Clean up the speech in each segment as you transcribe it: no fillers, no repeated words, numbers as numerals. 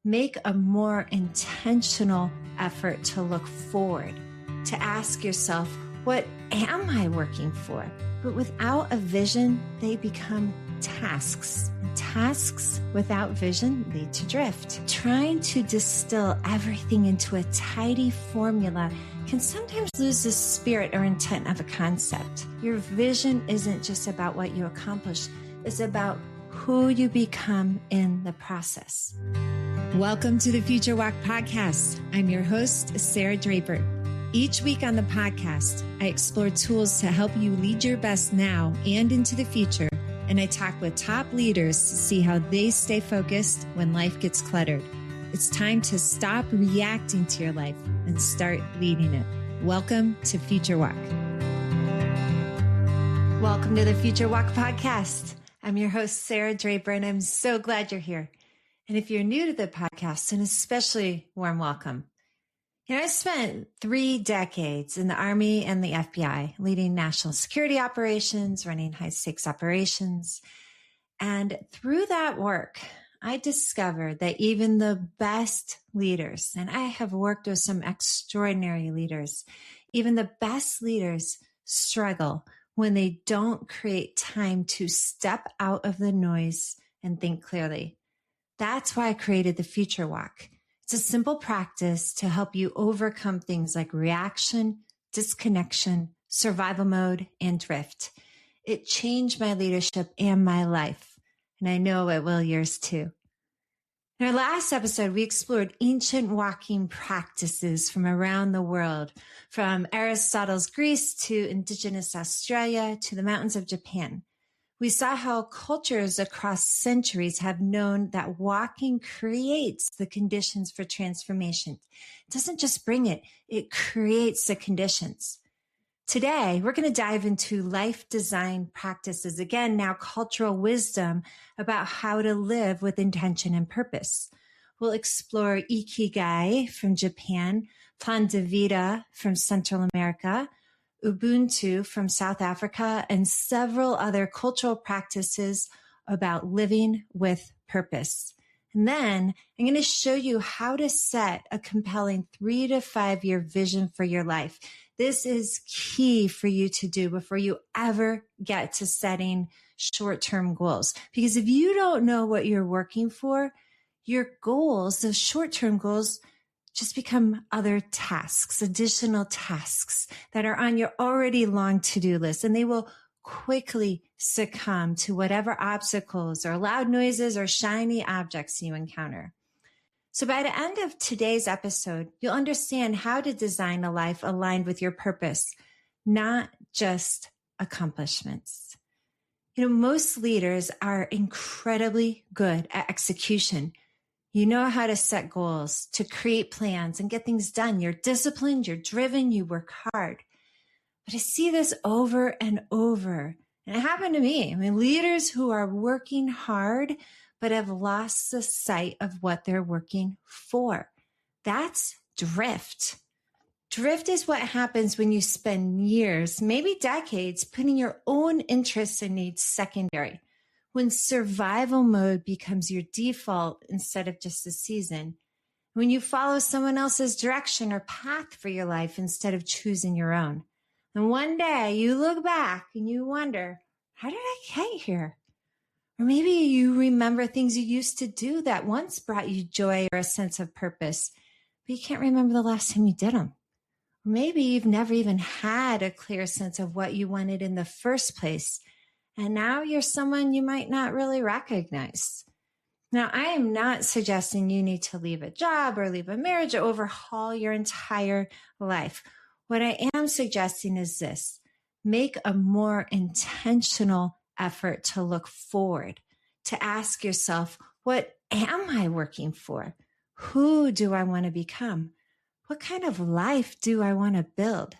Make a more intentional effort to look forward, to ask yourself, what am I working for? But without a vision, they become tasks. And tasks without vision lead to drift. Trying to distill everything into a tidy formula can sometimes lose the spirit or intent of a concept. Your vision isn't just about what you accomplish, it's about who you become in the process. Welcome to the Future Walk podcast. I'm your host, Sarah Draper. Each week on the podcast, I explore tools to help you lead your best now and into the future, and I talk with top leaders to see how they stay focused when life gets cluttered. It's time to stop reacting to your life and start leading it. Welcome to Future Walk. Welcome to the Future Walk podcast. I'm your host, Sarah Draper, and I'm so glad you're here. And if you're new to the podcast, an especially warm welcome. I spent 3 decades in the Army and the FBI, leading national security operations, running high-stakes operations. And through that work, I discovered that even the best leaders, and I have worked with some extraordinary leaders, even the best leaders struggle when they don't create time to step out of the noise and think clearly. That's why I created the Future Walk. It's a simple practice to help you overcome things like reaction, disconnection, survival mode, and drift. It changed my leadership and my life, and I know it will yours too. In our last episode, we explored ancient walking practices from around the world, from Aristotle's Greece to indigenous Australia to the mountains of Japan. We saw how cultures across centuries have known that walking creates the conditions for transformation. It doesn't just bring it, it creates the conditions. Today, we're going to dive into life design practices, again, now cultural wisdom about how to live with intention and purpose. We'll explore Ikigai from Japan, Plan de Vida from Central America, Ubuntu from South Africa, and several other cultural practices about living with purpose. And then I'm going to show you how to set a compelling 3 to 5 year vision for your life. This is key for you to do before you ever get to setting short-term goals. Because if you don't know what you're working for, your goals, those short-term goals, just become other tasks, additional tasks that are on your already long to-do list, and they will quickly succumb to whatever obstacles or loud noises or shiny objects you encounter. So by the end of today's episode, you'll understand how to design a life aligned with your purpose, not just accomplishments. Most leaders are incredibly good at execution. You know how to set goals, to create plans and get things done. You're disciplined, you're driven, you work hard. But I see this over and over. And it happened to me. Leaders who are working hard, but have lost the sight of what they're working for. That's drift. Drift is what happens when you spend years, maybe decades, putting your own interests and needs secondary. When survival mode becomes your default instead of just a season, when you follow someone else's direction or path for your life instead of choosing your own. And one day you look back and you wonder, how did I get here? Or maybe you remember things you used to do that once brought you joy or a sense of purpose, but you can't remember the last time you did them. Or maybe you've never even had a clear sense of what you wanted in the first place. And now you're someone you might not really recognize. Now, I am not suggesting you need to leave a job or leave a marriage or overhaul your entire life. What I am suggesting is this: make a more intentional effort to look forward, to ask yourself, what am I working for? Who do I want to become? What kind of life do I want to build?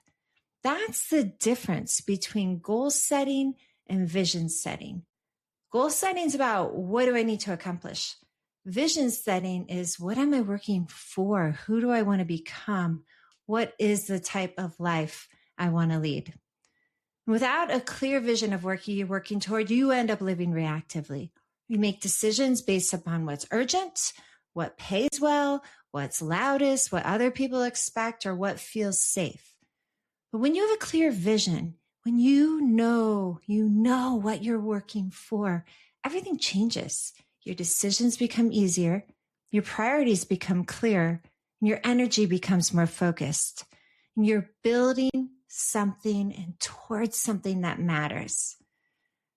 That's the difference between goal setting and vision setting. Goal setting is about what do I need to accomplish? Vision setting is what am I working for? Who do I want to become? What is the type of life I want to lead? Without a clear vision of what you're working toward, you end up living reactively. You make decisions based upon what's urgent, what pays well, what's loudest, what other people expect, or what feels safe. But when you have a clear vision, when you know what you're working for, everything changes. Your decisions become easier, your priorities become clear, and your energy becomes more focused. And you're building something and towards something that matters.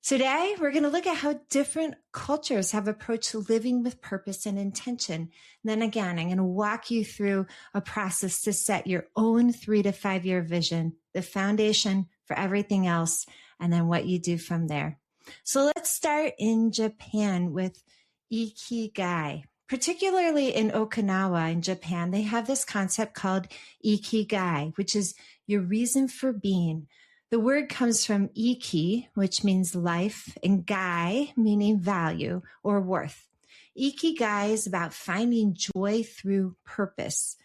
Today, we're going to look at how different cultures have approached living with purpose and intention. And then again, I'm going to walk you through a process to set your own 3 to 5 year vision, the foundation for everything else, and then what you do from there. So let's start in Japan with Ikigai. Particularly in Okinawa in Japan, they have this concept called Ikigai, which is your reason for being. The word comes from iki, which means life, and gai, meaning value or worth. Ikigai is about finding joy through purpose.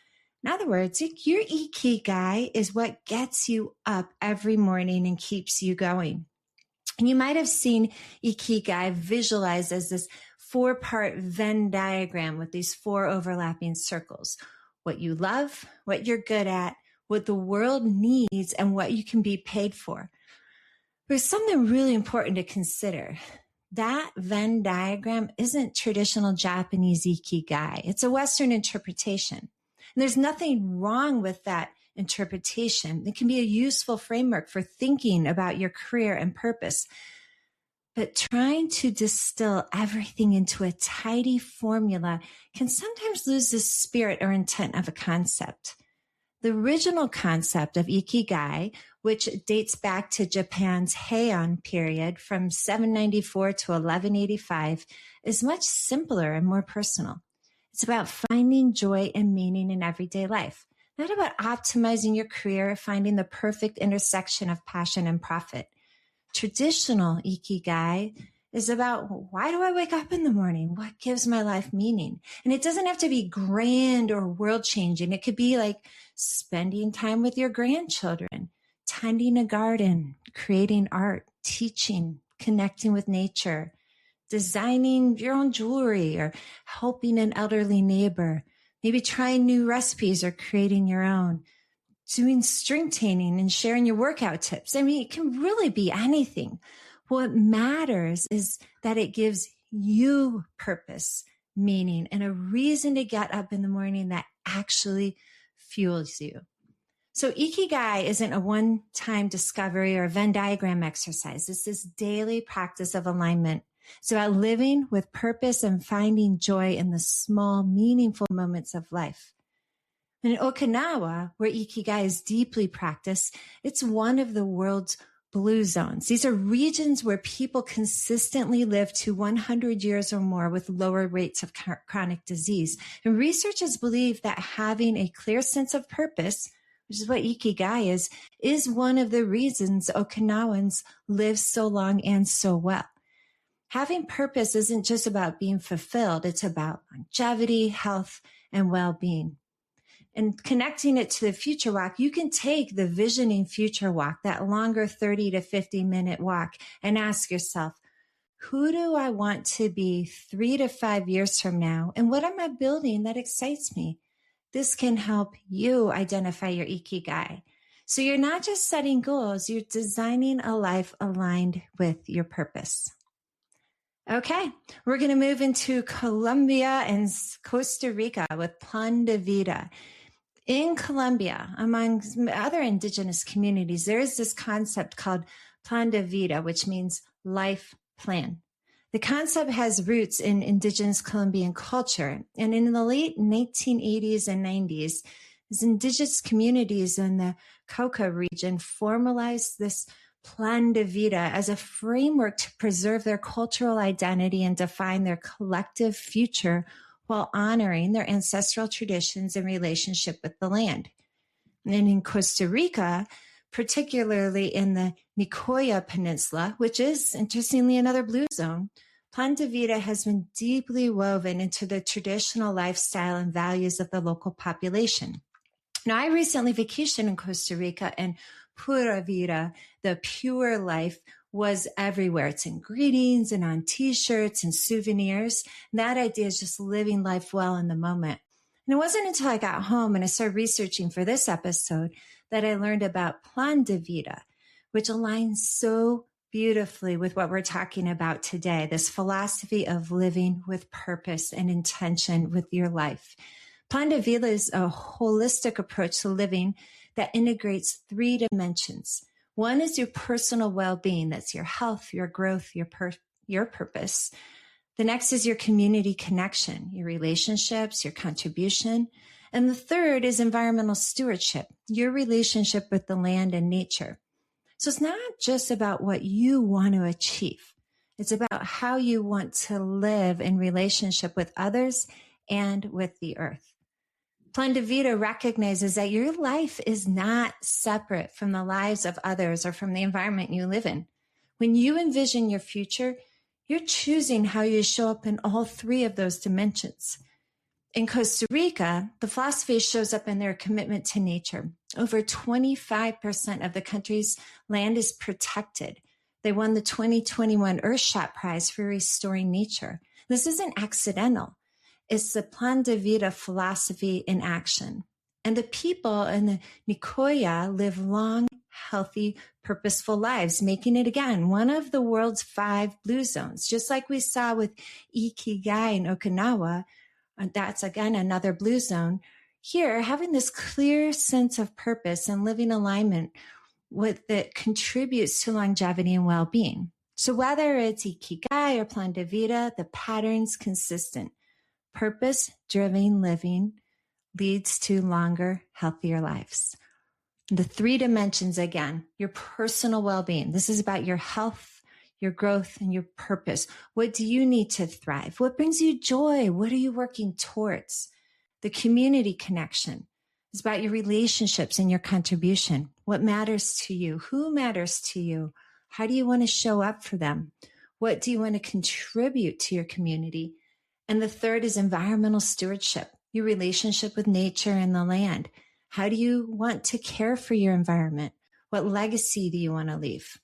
In other words, your ikigai is what gets you up every morning and keeps you going. And you might have seen Ikigai visualized as this 4-part Venn diagram with these 4 overlapping circles. What you love, what you're good at, what the world needs, and what you can be paid for. There's something really important to consider. That Venn diagram isn't traditional Japanese Ikigai. It's a Western interpretation. And there's nothing wrong with that interpretation. It can be a useful framework for thinking about your career and purpose. But trying to distill everything into a tidy formula can sometimes lose the spirit or intent of a concept. The original concept of Ikigai, which dates back to Japan's Heian period from 794 to 1185, is much simpler and more personal. It's about finding joy and meaning in everyday life, not about optimizing your career or finding the perfect intersection of passion and profit. Traditional Ikigai is about, why do I wake up in the morning? What gives my life meaning? And it doesn't have to be grand or world-changing. It could be like spending time with your grandchildren, tending a garden, creating art, teaching, connecting with nature, designing your own jewelry, or helping an elderly neighbor, maybe trying new recipes or creating your own, doing string taming and sharing your workout tips. I mean, it can really be anything. What matters is that it gives you purpose, meaning, and a reason to get up in the morning that actually fuels you. So Ikigai isn't a one-time discovery or a Venn diagram exercise. It's this daily practice of alignment. It's about living with purpose and finding joy in the small, meaningful moments of life. In Okinawa, where Ikigai is deeply practiced, it's one of the world's blue zones. These are regions where people consistently live to 100 years or more with lower rates of chronic disease. And researchers believe that having a clear sense of purpose, which is what Ikigai is one of the reasons Okinawans live so long and so well. Having purpose isn't just about being fulfilled. It's about longevity, health, and well-being. And connecting it to the future walk, you can take the visioning future walk, that longer 30 to 50 minute walk, and ask yourself, who do I want to be 3 to 5 years from now? And what am I building that excites me? This can help you identify your Ikigai. So you're not just setting goals, you're designing a life aligned with your purpose. Okay, we're going to move into Colombia and Costa Rica with Plan de Vida. In Colombia, among other indigenous communities, there is this concept called Plan de Vida, which means life plan. The concept has roots in indigenous Colombian culture. And in the late 1980s and 90s, as indigenous communities in the Cauca region formalized this Plan de Vida as a framework to preserve their cultural identity and define their collective future while honoring their ancestral traditions and relationship with the land. And in Costa Rica, particularly in the Nicoya Peninsula, which is, interestingly, another blue zone, Plan de Vida has been deeply woven into the traditional lifestyle and values of the local population. Now, I recently vacationed in Costa Rica, and Pura Vida, the pure life, was everywhere. It's in greetings and on t-shirts and souvenirs. And that idea is just living life well in the moment. And it wasn't until I got home and I started researching for this episode that I learned about Plan de Vida, which aligns so beautifully with what we're talking about today, this philosophy of living with purpose and intention with your life. Plan de Vida is a holistic approach to living that integrates 3 dimensions. One is your personal well-being. That's your health, your growth, your purpose. The next is your community connection, your relationships, your contribution. And the third is environmental stewardship, your relationship with the land and nature. So it's not just about what you want to achieve. It's about how you want to live in relationship with others and with the earth. Plan de Vida recognizes that your life is not separate from the lives of others or from the environment you live in. When you envision your future, you're choosing how you show up in all 3 of those dimensions. In Costa Rica, the philosophy shows up in their commitment to nature. Over 25% of the country's land is protected. They won the 2021 Earthshot Prize for restoring nature. This isn't accidental. It's the Plan de Vida philosophy in action. And the people in the Nicoya live long, healthy, purposeful lives, making it again one of the world's 5 blue zones. Just like we saw with Ikigai in Okinawa, that's again another blue zone. Here, having this clear sense of purpose and living alignment with it contributes to longevity and well-being. So whether it's Ikigai or Plan de Vida, the pattern's consistent. Purpose-driven living leads to longer, healthier lives. The 3 dimensions again, your personal well-being. This is about your health, your growth, and your purpose. What do you need to thrive? What brings you joy? What are you working towards? The community connection is about your relationships and your contribution. What matters to you? Who matters to you? How do you want to show up for them? What do you want to contribute to your community? And the third is environmental stewardship, your relationship with nature and the land. How do you want to care for your environment? What legacy do you want to leave?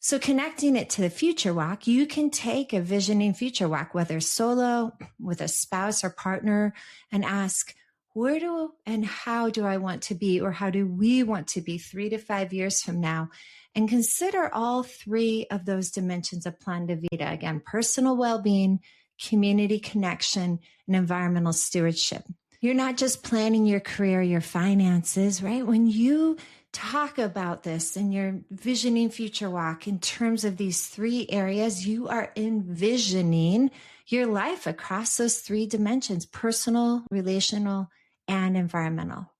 So connecting it to the future walk, you can take a visioning future walk, whether solo, with a spouse or partner, and ask, where do and how do I want to be, or how do we want to be 3 to 5 years from now? And consider all 3 of those dimensions of Plan de Vida. Again, personal well-being, community connection, and environmental stewardship. You're not just planning your career, your finances, right? When you talk about this in your visioning future walk in terms of these 3 areas, you are envisioning your life across those 3 dimensions: personal, relational, and environmental.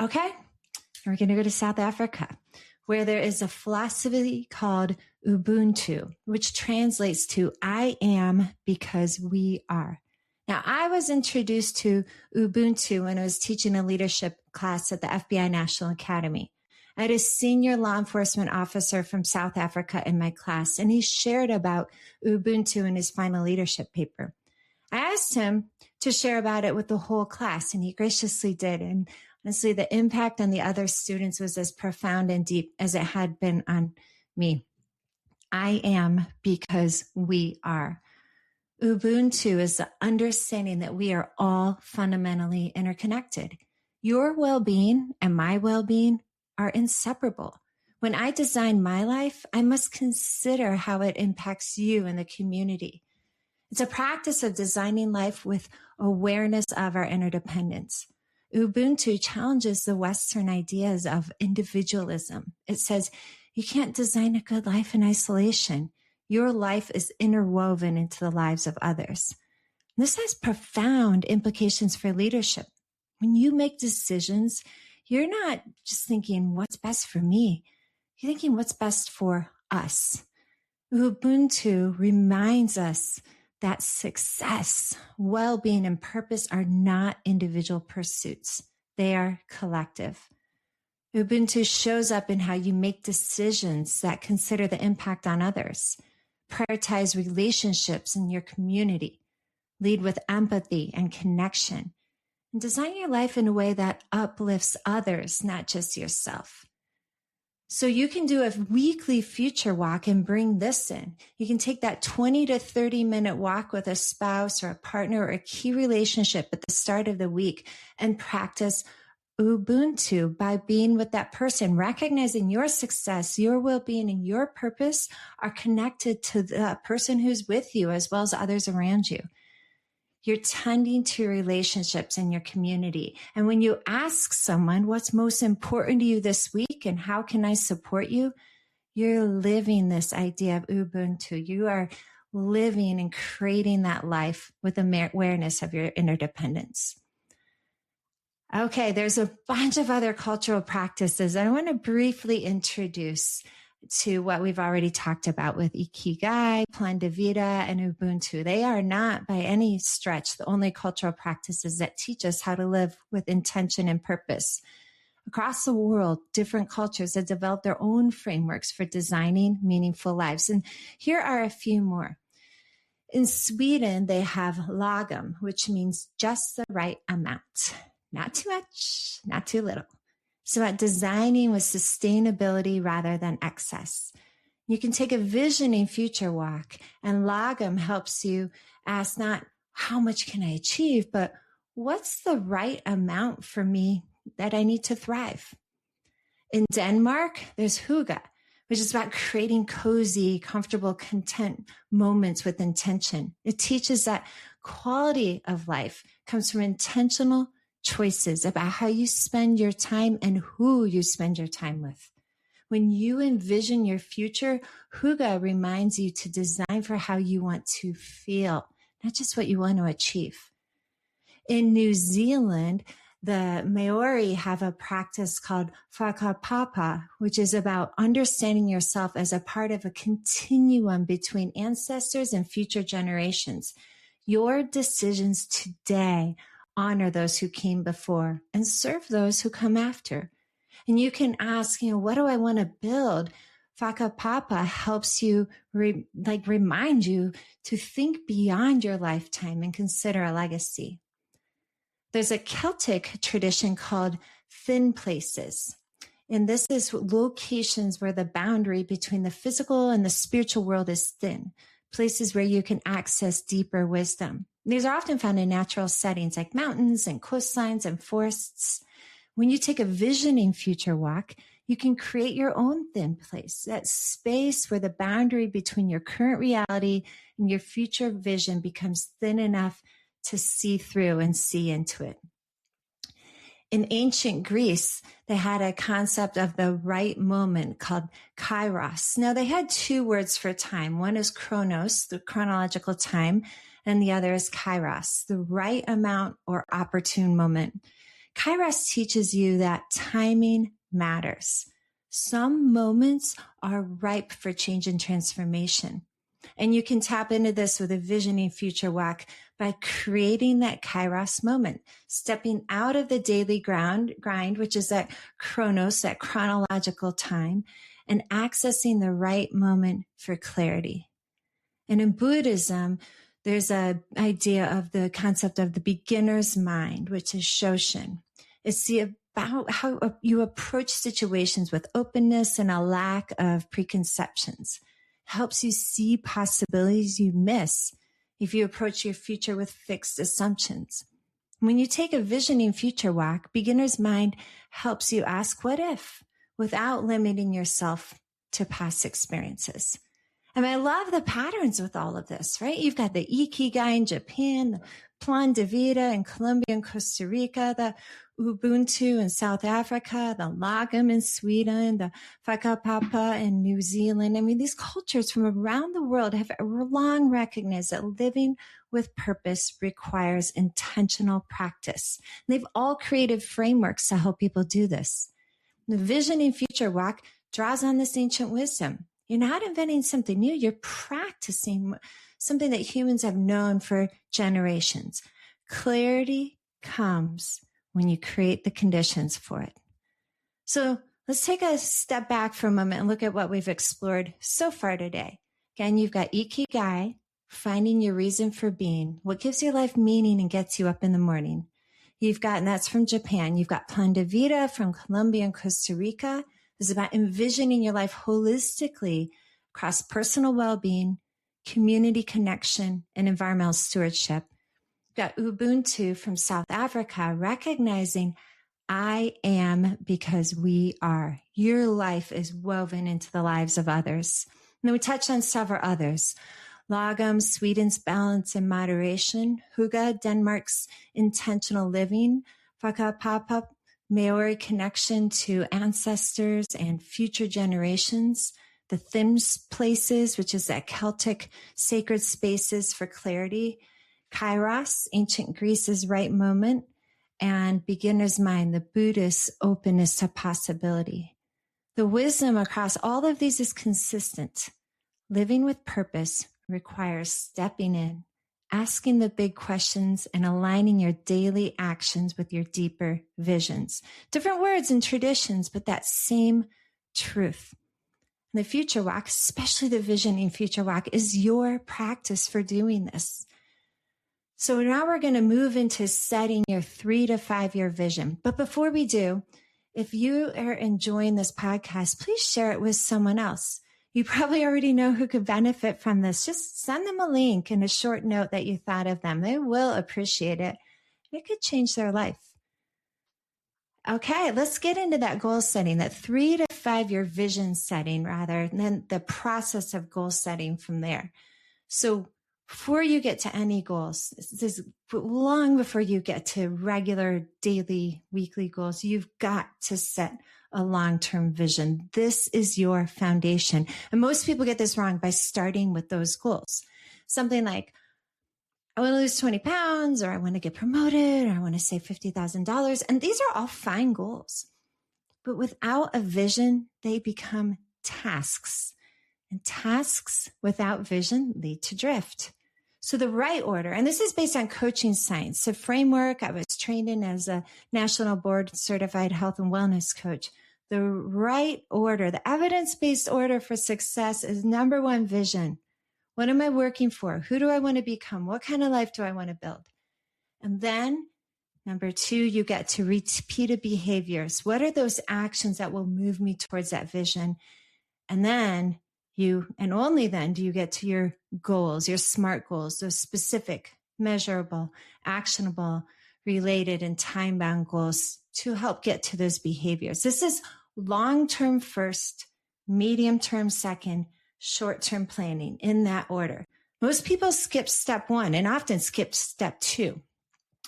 Okay, we're going to go to South Africa, where there is a philosophy called Ubuntu, which translates to I am because we are. Now, I was introduced to Ubuntu when I was teaching a leadership class at the FBI National Academy. I had a senior law enforcement officer from South Africa in my class, and he shared about Ubuntu in his final leadership paper. I asked him to share about it with the whole class, and he graciously did. And honestly, the impact on the other students was as profound and deep as it had been on me. I am because we are. Ubuntu is the understanding that we are all fundamentally interconnected. Your well-being and my well-being are inseparable. When I design my life, I must consider how it impacts you and the community. It's a practice of designing life with awareness of our interdependence. Ubuntu challenges the Western ideas of individualism. It says, you can't design a good life in isolation. Your life is interwoven into the lives of others. This has profound implications for leadership. When you make decisions, you're not just thinking, what's best for me? You're thinking, what's best for us? Ubuntu reminds us that success, well-being, and purpose are not individual pursuits. They are collective. Ubuntu shows up in how you make decisions that consider the impact on others. Prioritize relationships in your community. Lead with empathy and connection. And design your life in a way that uplifts others, not just yourself. So you can do a weekly future walk and bring this in. You can take that 20 to 30-minute walk with a spouse or a partner or a key relationship at the start of the week and practice Ubuntu by being with that person, recognizing your success, your well-being, and your purpose are connected to the person who's with you as well as others around you. You're tending to relationships in your community. And when you ask someone what's most important to you this week and how can I support you, you're living this idea of Ubuntu. You are living and creating that life with awareness of your interdependence. Okay, there's a bunch of other cultural practices I want to briefly introduce to what we've already talked about with Ikigai, Plan de Vida, and Ubuntu. They are not by any stretch the only cultural practices that teach us how to live with intention and purpose. Across the world, different cultures have developed their own frameworks for designing meaningful lives. And here are a few more. In Sweden, they have lagom, which means just the right amount. Not too much, not too little. It's about designing with sustainability rather than excess. You can take a visioning future walk, and lagom helps you ask not how much can I achieve, but what's the right amount for me that I need to thrive? In Denmark, there's hygge, which is about creating cozy, comfortable, content moments with intention. It teaches that quality of life comes from intentional choices about how you spend your time and who you spend your time with. When you envision your future, hygge reminds you to design for how you want to feel, not just what you want to achieve. In New Zealand, the Maori have a practice called whakapapa, which is about understanding yourself as a part of a continuum between ancestors and future generations. Your decisions today honor those who came before and serve those who come after. And you can ask, what do I want to build? Whakapapa helps you remind you to think beyond your lifetime and consider a legacy. There's a Celtic tradition called thin places. And this is locations where the boundary between the physical and the spiritual world is thin, places where you can access deeper wisdom. These are often found in natural settings like mountains and coastlines and forests. When you take a visioning future walk, you can create your own thin place, that space where the boundary between your current reality and your future vision becomes thin enough to see through and see into it. In ancient Greece, they had a concept of the right moment called kairos. Now, they had two words for time. One is chronos, the chronological time, and the other is kairos, the right amount or opportune moment. Kairos teaches you that timing matters. Some moments are ripe for change and transformation. And you can tap into this with a visioning future walk by creating that kairos moment, stepping out of the daily grind, which is that chronos, that chronological time, and accessing the right moment for clarity. And in Buddhism, there's an idea of the concept of the beginner's mind, which is Shoshin. It's about how you approach situations with openness and a lack of preconceptions. Helps you see possibilities you miss if you approach your future with fixed assumptions. When you take a visioning future walk, beginner's mind helps you ask what if without limiting yourself to past experiences. And I love the patterns with all of this, right? You've got the Ikigai in Japan, the Plan de Vida in Colombia and Costa Rica, the Ubuntu in South Africa, the lagom in Sweden, the whakapapa in New Zealand. I mean, these cultures from around the world have long recognized that living with purpose requires intentional practice. They've all created frameworks to help people do this. The Visioning Future Walk draws on this ancient wisdom. You're not inventing something new. You're practicing something that humans have known for generations. Clarity comes when you create the conditions for it. So let's take a step back for a moment and look at what we've explored so far today. Again, you've got Ikigai, finding your reason for being, what gives your life meaning and gets you up in the morning. And that's from Japan. You've got Plan de Vida from Colombia and Costa Rica, This is about envisioning your life holistically across personal well-being, community connection, and environmental stewardship. We've got Ubuntu from South Africa, recognizing I am because we are. Your life is woven into the lives of others. And then we touch on several others. Lagom, Sweden's balance and moderation. Huga, Denmark's intentional living. Whakapapa, Maori connection to ancestors and future generations. The Thims places, which is that Celtic sacred spaces for clarity. Kairos, ancient Greece's right moment. And beginner's mind, the Buddhist openness to possibility. The wisdom across all of these is consistent. Living with purpose requires stepping in, asking the big questions, and aligning your daily actions with your deeper visions. Different words and traditions, but that same truth. And the future walk, especially the visioning future walk, is your practice for doing this. So now we're going to move into setting your 3 to 5 year vision. But before we do, if you are enjoying this podcast, please share it with someone else. You probably already know who could benefit from this. Just send them a link and a short note that you thought of them. They will appreciate it. It could change their life. Okay, let's get into that goal setting, that 3 to 5 year vision setting rather, and then the process of goal setting from there. So before you get to any goals, this is long before you get to regular daily, weekly goals, you've got to set a long-term vision. This is your foundation. And most people get this wrong by starting with those goals. Something like, I want to lose 20 pounds, or I want to get promoted, or I want to save $50,000. And these are all fine goals. But without a vision, they become tasks. And tasks without vision lead to drift. So the right order, and this is based on coaching science, a framework I was trained in as a national board certified health and wellness coach. The right order, the evidence-based order for success is number 1, vision. What am I working for? Who do I want to become? What kind of life do I want to build? And then number 2, you get to repeated behaviors. What are those actions that will move me towards that vision? And then and only then do you get to your goals, your SMART goals, those specific, measurable, actionable, related, and time-bound goals to help get to those behaviors. This is long-term first, medium-term second, short-term planning in that order. Most people skip step 1 and often skip step 2.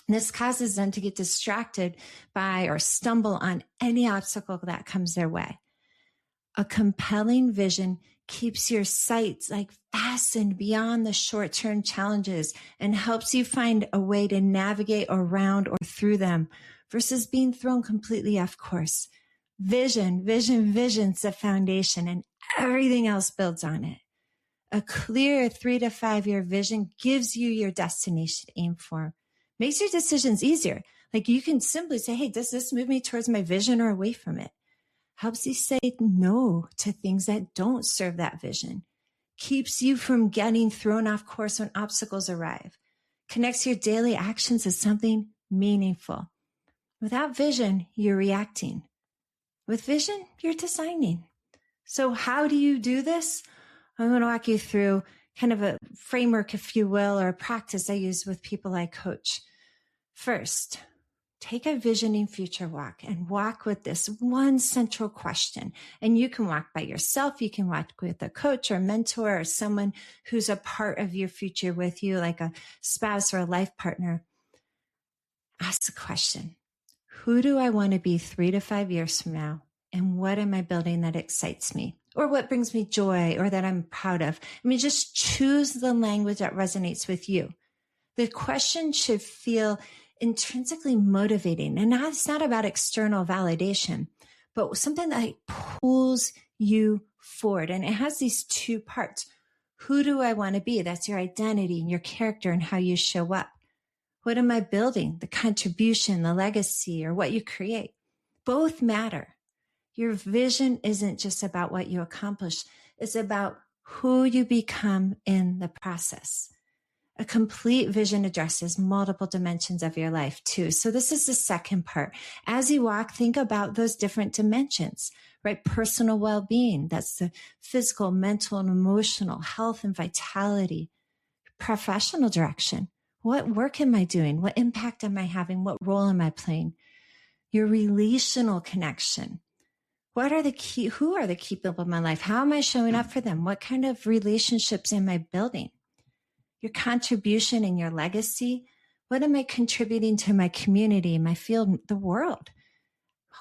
This causes them to get distracted by or stumble on any obstacle that comes their way. A compelling vision keeps your sights fastened beyond the short-term challenges and helps you find a way to navigate around or through them versus being thrown completely off course. Vision's the foundation, and everything else builds on it. A clear 3 to 5 year vision gives you your destination to aim for, makes your decisions easier. You can simply say, hey, does this move me towards my vision or away from it? Helps you say no to things that don't serve that vision, keeps you from getting thrown off course when obstacles arrive, connects your daily actions to something meaningful. Without vision, you're reacting. With vision, you're designing. So how do you do this? I'm going to walk you through kind of a framework, if you will, or a practice I use with people I coach. First, take a visioning future walk and walk with this one central question. And you can walk by yourself. You can walk with a coach or mentor or someone who's a part of your future with you, like a spouse or a life partner. Ask the question, who do I want to be 3 to 5 years from now? And what am I building that excites me? Or what brings me joy or that I'm proud of? Just choose the language that resonates with you. The question should feel intrinsically motivating. And it's not about external validation, but something that pulls you forward. And it has these 2 parts. Who do I want to be? That's your identity and your character and how you show up. What am I building? The contribution, the legacy, or what you create. Both matter. Your vision isn't just about what you accomplish. It's about who you become in the process. A complete vision addresses multiple dimensions of your life too. So this is the second part. As you walk, think about those different dimensions. right? Personal well-being. That's the physical, mental, and emotional health and vitality. Professional direction. What work am I doing? What impact am I having? What role am I playing? Your relational connection. Who are the key people in my life? How am I showing up for them? What kind of relationships am I building? Your contribution and your legacy. What am I contributing to my community, my field, the world?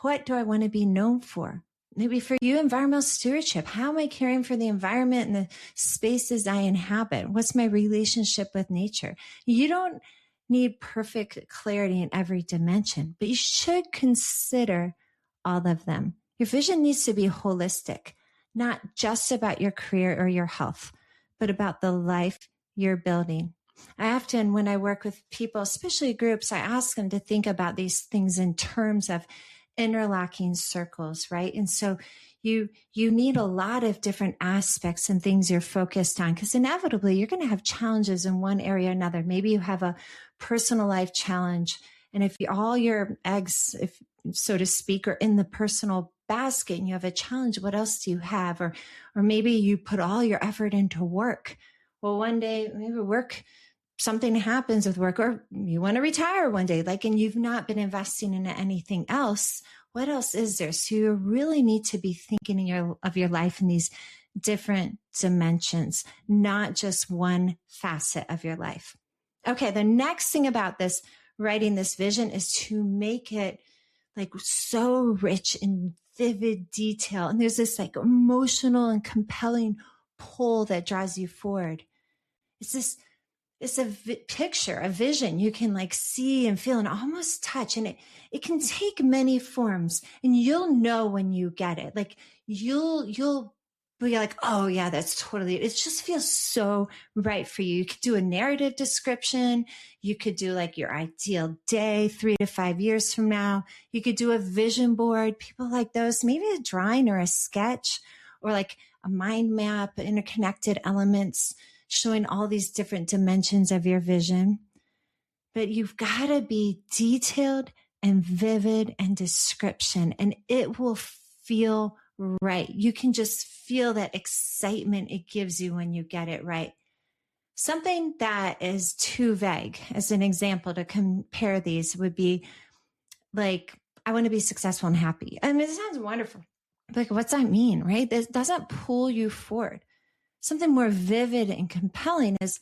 What do I want to be known for? Maybe for you, environmental stewardship. How am I caring for the environment and the spaces I inhabit? What's my relationship with nature? You don't need perfect clarity in every dimension, but you should consider all of them. Your vision needs to be holistic, not just about your career or your health, but about the life you're building. I often, when I work with people, especially groups, I ask them to think about these things in terms of interlocking circles, right? And so you need a lot of different aspects and things you're focused on, because inevitably you're going to have challenges in one area or another. Maybe you have a personal life challenge, and if all your eggs, if so to speak, are in the personal basket and you have a challenge, what else do you have? Or maybe you put all your effort into work. Well, one day maybe something happens with work, or you want to retire one day, and you've not been investing in anything else. What else is there? So you really need to be thinking of your life in these different dimensions, not just one facet of your life. Okay, the next thing about this, writing this vision, is to make it so rich in vivid detail. And there's this emotional and compelling pull that draws you forward. It's a picture, a vision you can see and feel and almost touch. And it can take many forms, and you'll know when you get it. You'll be like, oh yeah, that's totally it. It just feels so right for you. You could do a narrative description. You could do your ideal day 3 to 5 years from now. You could do a vision board. People like those, maybe a drawing or a sketch, or a mind map, interconnected elements showing all these different dimensions of your vision. But you've got to be detailed and vivid and description, and it will feel right. You can just feel that excitement it gives you when you get it right. Something that is too vague, as an example to compare these, would be I want to be successful and happy. I mean, it sounds wonderful. But what's that mean, right? This doesn't pull you forward. Something more vivid and compelling is,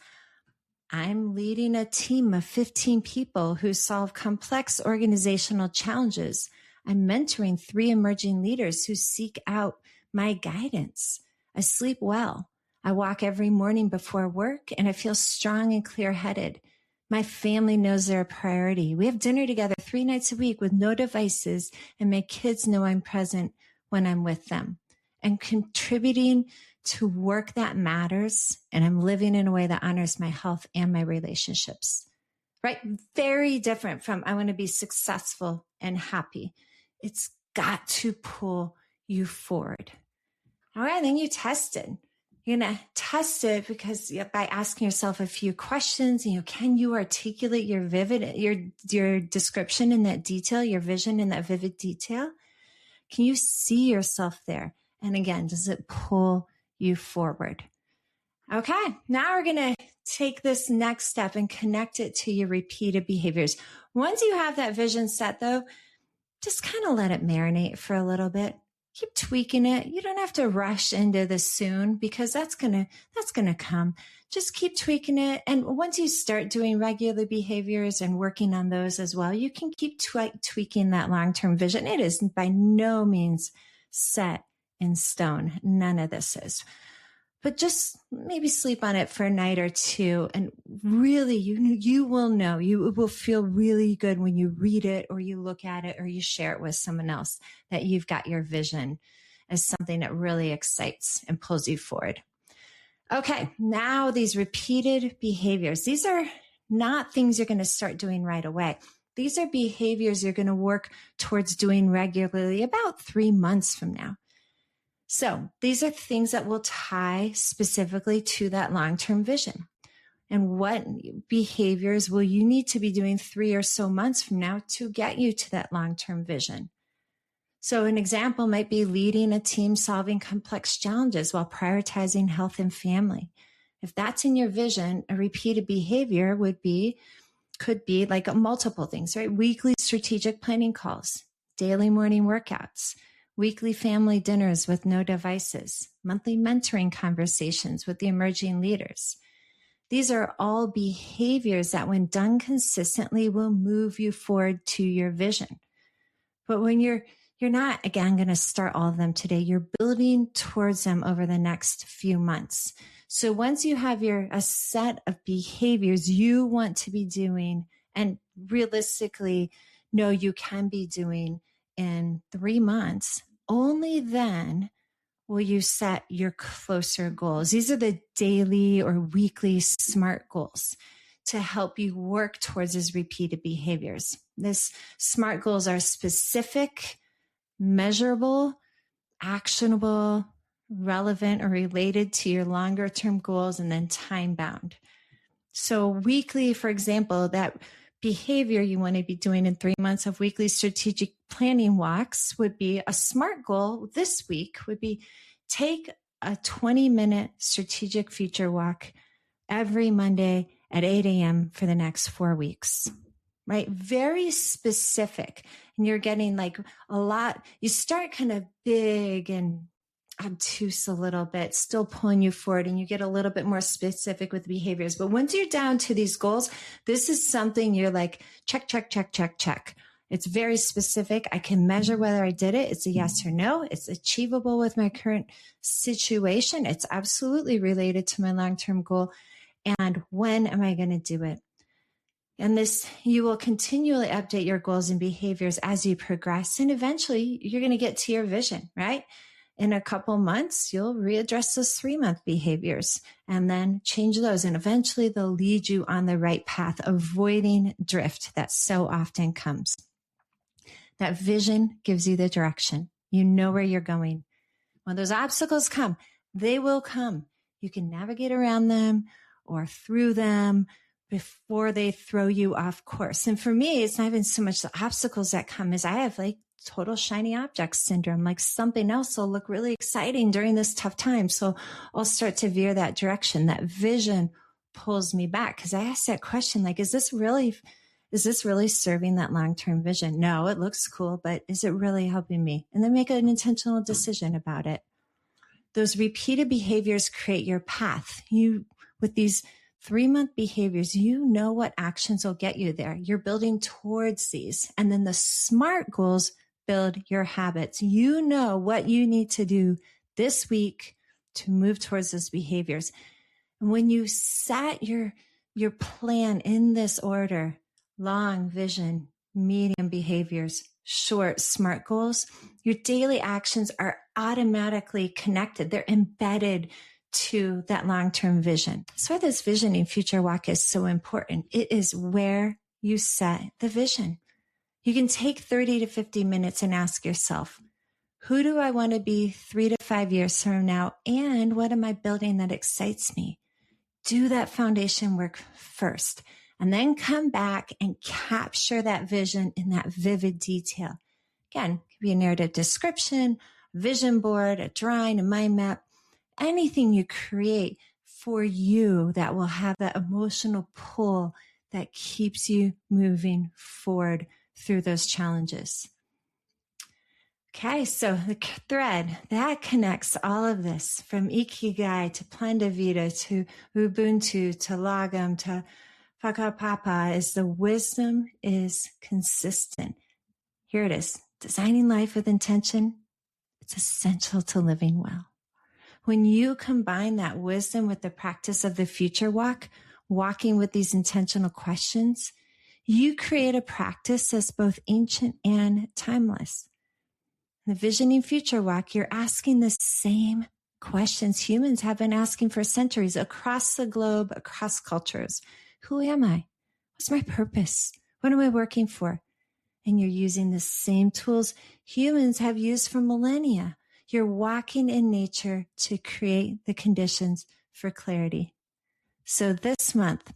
I'm leading a team of 15 people who solve complex organizational challenges. I'm mentoring 3 emerging leaders who seek out my guidance. I sleep well. I walk every morning before work, and I feel strong and clear-headed. My family knows they're a priority. We have dinner together 3 nights a week with no devices, and my kids know I'm present when I'm with them. And contributing to work that matters, and I'm living in a way that honors my health and my relationships, right? Very different from I want to be successful and happy. It's got to pull you forward. All right, then you test it. You're going to test it by asking yourself a few questions. Can you articulate your description in that detail, your vision in that vivid detail? Can you see yourself there? And again, does it pull you forward? Okay, now we're going to take this next step and connect it to your repeated behaviors. Once you have that vision set, though, just kind of let it marinate for a little bit. Keep tweaking it. You don't have to rush into this soon, because that's gonna come. Just keep tweaking it. And once you start doing regular behaviors and working on those as well, you can keep tweaking that long-term vision. It is by no means set in stone. None of this is. But just maybe sleep on it for a night or two. And really, you will know. You will feel really good when you read it, or you look at it, or you share it with someone else, that you've got your vision as something that really excites and pulls you forward. Okay, now these repeated behaviors. These are not things you're going to start doing right away. These are behaviors you're going to work towards doing regularly about 3 months from now. So these are things that will tie specifically to that long-term vision. And what behaviors will you need to be doing 3 or so months from now to get you to that long-term vision? So an example might be leading a team solving complex challenges while prioritizing health and family. If that's in your vision, a repeated behavior could be like multiple things, right? Weekly strategic planning calls, daily morning workouts, weekly family dinners with no devices, monthly mentoring conversations with the emerging leaders. These are all behaviors that when done consistently will move you forward to your vision. But when you're not, again, going to start all of them today. You're building towards them over the next few months. So once you have a set of behaviors you want to be doing and realistically know you can be doing in 3 months, only then will you set your closer goals. These are the daily or weekly SMART goals to help you work towards these repeated behaviors. This SMART goals are specific, measurable, actionable, relevant, or related to your longer term goals, and then time bound. So weekly, for example, that behavior you want to be doing in 3 months of weekly strategic planning walks would be a SMART goal this week would be take a 20-minute strategic future walk every Monday at 8 a.m. for the next 4 weeks. Right? Very specific. And you're getting like a lot, you start kind of big and obtuse a little bit, still pulling you forward, and you get a little bit more specific with behaviors. But once you're down to these goals, this is something you're like, check, check, check, check, check. It's very specific. I can measure whether I did it. It's a yes or no. It's achievable with my current situation. It's absolutely related to my long-term goal. And when am I going to do it? And this, you will continually update your goals and behaviors as you progress. And eventually you're going to get to your vision, right? In a couple months, you'll readdress those 3-month behaviors and then change those. And eventually they'll lead you on the right path, avoiding drift that so often comes. That vision gives you the direction. You know where you're going. When those obstacles come, they will come. You can navigate around them or through them before they throw you off course. And for me, it's not even so much the obstacles that come as I have like total shiny object syndrome, like something else will look really exciting during this tough time. So I'll start to veer that direction. That vision pulls me back because I ask that question, like, is this really serving that long-term vision? No, it looks cool, but is it really helping me? And then make an intentional decision about it. Those repeated behaviors create your path. With these 3-month behaviors, you know what actions will get you there. You're building towards these. And then the SMART goals build your habits. You know what you need to do this week to move towards those behaviors. And when you set your plan in this order, long vision, medium behaviors, short SMART goals, your daily actions are automatically connected. They're embedded to that long-term vision. That's why this visioning future walk is so important. It is where you set the vision. You can take 30 to 50 minutes and ask yourself, who do I want to be 3 to 5 years from now? And what am I building that excites me? Do that foundation work first, and then come back and capture that vision in that vivid detail. Again, it could be a narrative description, a vision board, a drawing, a mind map, anything you create for you that will have that emotional pull that keeps you moving forward through those challenges. Okay, so the thread that connects all of this from Ikigai to Plan de Vida to Ubuntu to Lagom to Whakapapa is the wisdom is consistent. Here it is. Designing life with intention, it's essential to living well. When you combine that wisdom with the practice of the future walk, walking with these intentional questions, you create a practice that's both ancient and timeless. In the visioning future walk, you're asking the same questions humans have been asking for centuries across the globe, across cultures. Who am I? What's my purpose? What am I working for? And you're using the same tools humans have used for millennia. You're walking in nature to create the conditions for clarity. So this month,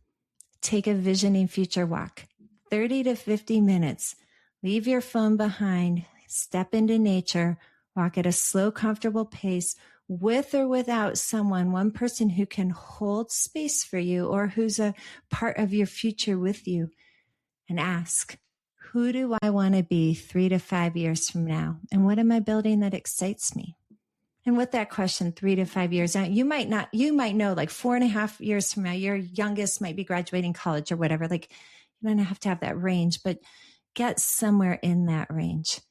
take a visioning future walk, 30 to 50 minutes. Leave your phone behind. step into nature, walk at a slow, comfortable pace with or without someone, one person who can hold space for you or who's a part of your future with you, and ask, who do I want to be 3 to 5 years from now? And what am I building that excites me? And with that question, 3 to 5 years out, you might know like 4.5 years from now, your youngest might be graduating college or whatever. Like, you don't have to have that range, but get somewhere in that range.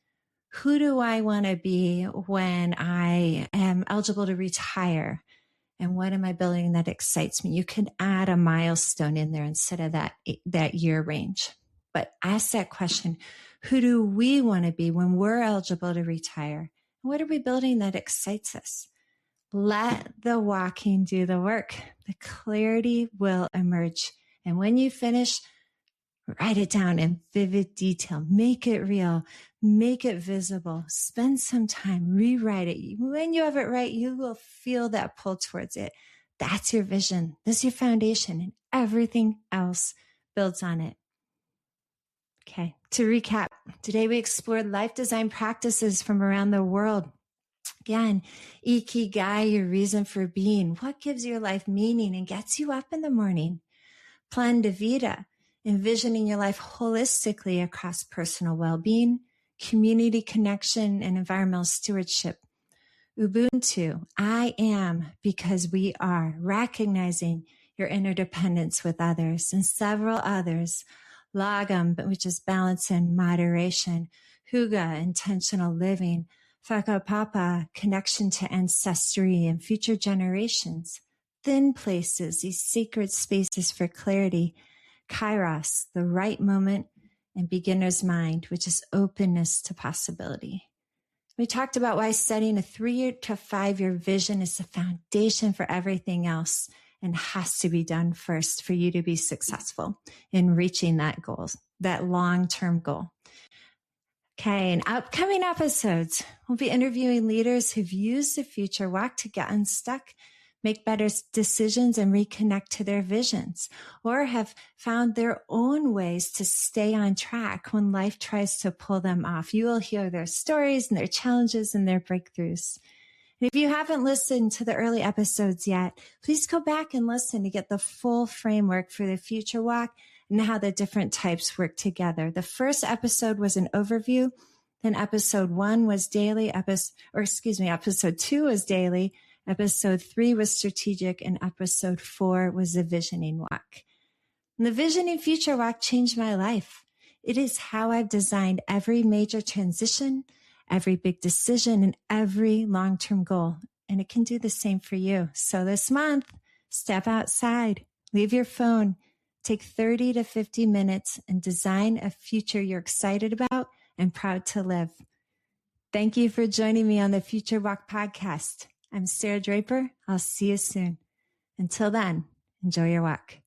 Who do I want to be when I am eligible to retire? And what am I building that excites me? You can add a milestone in there instead of that year range. But ask that question, who do we want to be when we're eligible to retire? What are we building that excites us? Let the walking do the work. The clarity will emerge. And when you finish, write it down in vivid detail. Make it real. Make it visible. Spend some time. Rewrite it. When you have it right, you will feel that pull towards it. That's your vision. That's your foundation. And everything else builds on it. Okay. To recap, today we explored life design practices from around the world. Again, Ikigai, your reason for being. What gives your life meaning and gets you up in the morning? Plan de Vida, envisioning your life holistically across personal well-being, community connection, and environmental stewardship. Ubuntu, I am because we are, recognizing your interdependence with others, and several others. Lagom, which is balance and moderation. Huga, intentional living. Whakapapa, connection to ancestry and future generations. Thin places, these sacred spaces for clarity. Kairos, the right moment, and beginner's mind, which is openness to possibility. We talked about why setting a 3 to 5 year vision is the foundation for everything else and has to be done first for you to be successful in reaching that goal, that long-term goal. Okay, in upcoming episodes, we'll be interviewing leaders who've used the future walk to get unstuck, make better decisions, and reconnect to their visions, or have found their own ways to stay on track when life tries to pull them off. You will hear their stories and their challenges and their breakthroughs. And if you haven't listened to the early episodes yet, please go back and listen to get the full framework for the future walk and how the different types work together. The first episode was an overview. Then episode 1 was daily, episode 2 was daily. Episode 3 was strategic, and episode 4 was the visioning walk. And the visioning future walk changed my life. It is how I've designed every major transition, every big decision, and every long-term goal. And it can do the same for you. So this month, step outside, leave your phone, take 30 to 50 minutes and design a future you're excited about and proud to live. Thank you for joining me on the Future Walk podcast. I'm Sarah Draper. I'll see you soon. Until then, enjoy your walk.